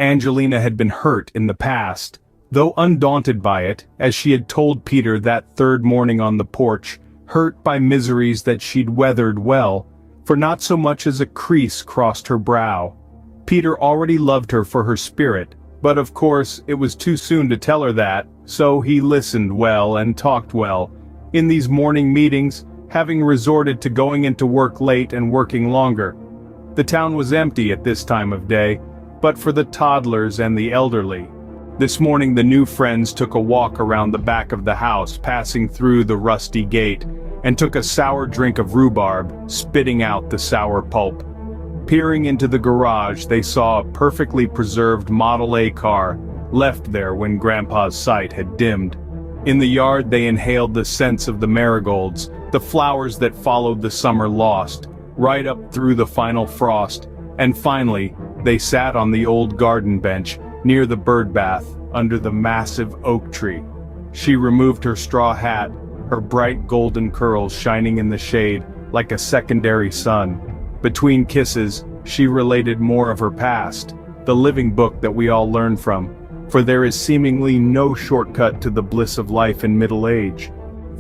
Angelina had been hurt in the past. Though undaunted by it, as she had told Peter that third morning on the porch, hurt by miseries that she'd weathered well, for not so much as a crease crossed her brow. Peter already loved her for her spirit, but of course it was too soon to tell her that, so he listened well and talked well. In these morning meetings, having resorted to going into work late and working longer. The town was empty at this time of day, but for the toddlers and the elderly. This morning the new friends took a walk around the back of the house, passing through the rusty gate, and took a sour drink of rhubarb, spitting out the sour pulp. Peering into the garage, they saw a perfectly preserved Model A car, left there when Grandpa's sight had dimmed. In the yard they inhaled the scents of the marigolds, the flowers that followed the summer lost, right up through the final frost, and finally, they sat on the old garden bench, near the bird bath, under the massive oak tree. She removed her straw hat, her bright golden curls shining in the shade like a secondary sun. Between kisses, she related more of her past, the living book that we all learn from, for there is seemingly no shortcut to the bliss of life in middle age.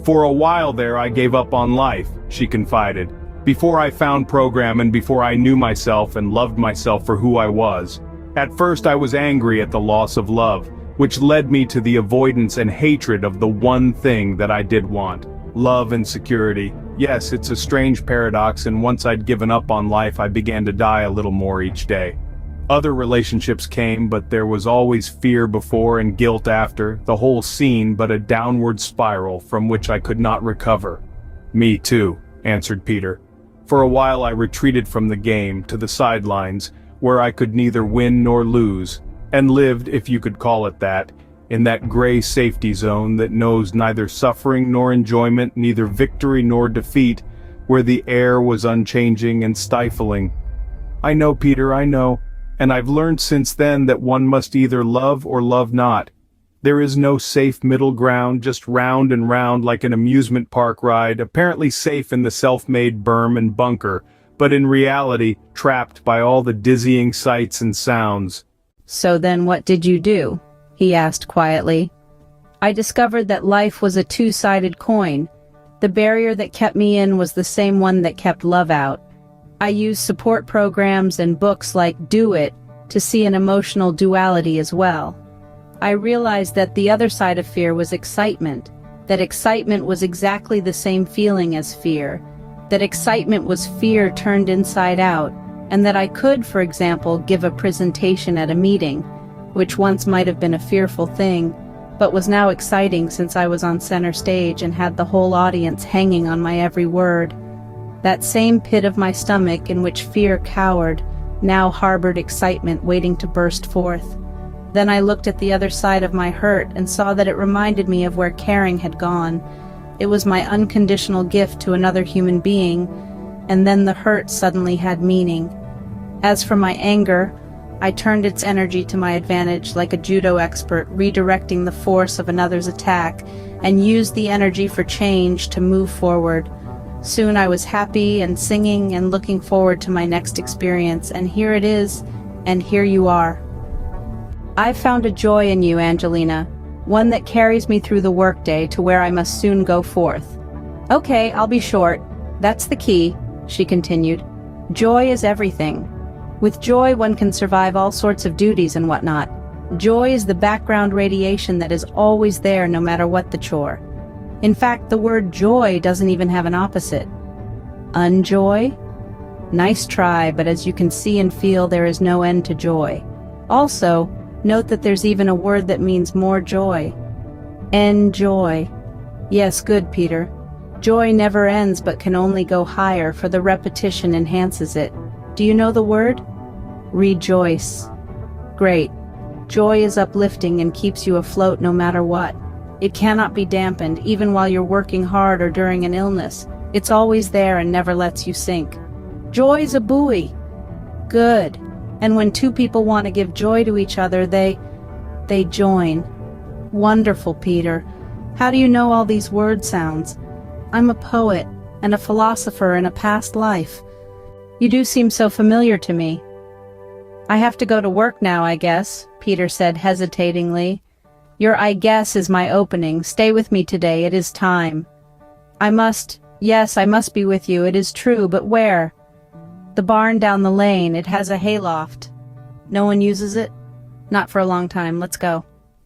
For a while there I gave up on life, she confided, before I found program and before I knew myself and loved myself for who I was. At first I was angry at the loss of love, which led me to the avoidance and hatred of the one thing that I did want, love and security. Yes, it's a strange paradox, and once I'd given up on life I began to die a little more each day. Other relationships came, but there was always fear before and guilt after, the whole scene but a downward spiral from which I could not recover. Me too, answered Peter. For a while I retreated from the game, to the sidelines, where I could neither win nor lose, and lived, if you could call it that, in that gray safety zone that knows neither suffering nor enjoyment, neither victory nor defeat, where the air was unchanging and stifling. I know, Peter, I know, and I've learned since then that one must either love or love not. There is no safe middle ground, just round and round like an amusement park ride, apparently safe in the self-made berm and bunker, but in reality trapped by all the dizzying sights and sounds. So then what did you do? He asked quietly. I discovered that life was a two-sided coin. The barrier that kept me in was the same one that kept love out. I used support programs and books like Do It to see an emotional duality as well. I realized that the other side of fear was excitement, that excitement was exactly the same feeling as fear, that excitement was fear turned inside out, and that I could, for example, give a presentation at a meeting, which once might have been a fearful thing, but was now exciting since I was on center stage and had the whole audience hanging on my every word. That same pit of my stomach in which fear cowered, now harbored excitement waiting to burst forth. Then I looked at the other side of my hurt and saw that it reminded me of where caring had gone. It was my unconditional gift to another human being, and then the hurt suddenly had meaning. As for my anger, I turned its energy to my advantage like a judo expert, redirecting the force of another's attack, and used the energy for change to move forward. Soon I was happy and singing and looking forward to my next experience, and here it is, and here you are. I've found a joy in you, Angelina, one that carries me through the workday to where I must soon go forth. Okay, I'll be short. That's the key, she continued. Joy is everything. With joy one can survive all sorts of duties and whatnot. Joy is the background radiation that is always there no matter what the chore. In fact, the word joy doesn't even have an opposite. Unjoy? Nice try, but as you can see and feel, there is no end to joy. Also, note that there's even a word that means more joy. Enjoy. Yes, good, Peter. Joy never ends but can only go higher, for the repetition enhances it. Do you know the word? Rejoice. Great. Joy is uplifting and keeps you afloat no matter what. It cannot be dampened, even while you're working hard or during an illness. It's always there and never lets you sink. Joy's a buoy. Good. And when two people want to give joy to each other, they join. Wonderful, Peter. How do you know all these word sounds? I'm a poet and a philosopher in a past life. You do seem so familiar to me. I have to go to work now, I guess, Peter said hesitatingly. Your I guess is my opening. Stay with me today, it is time. Yes, I must be with you, it is true, but where? The barn down the lane, it has a hayloft. No one uses it? Not for a long time, let's go.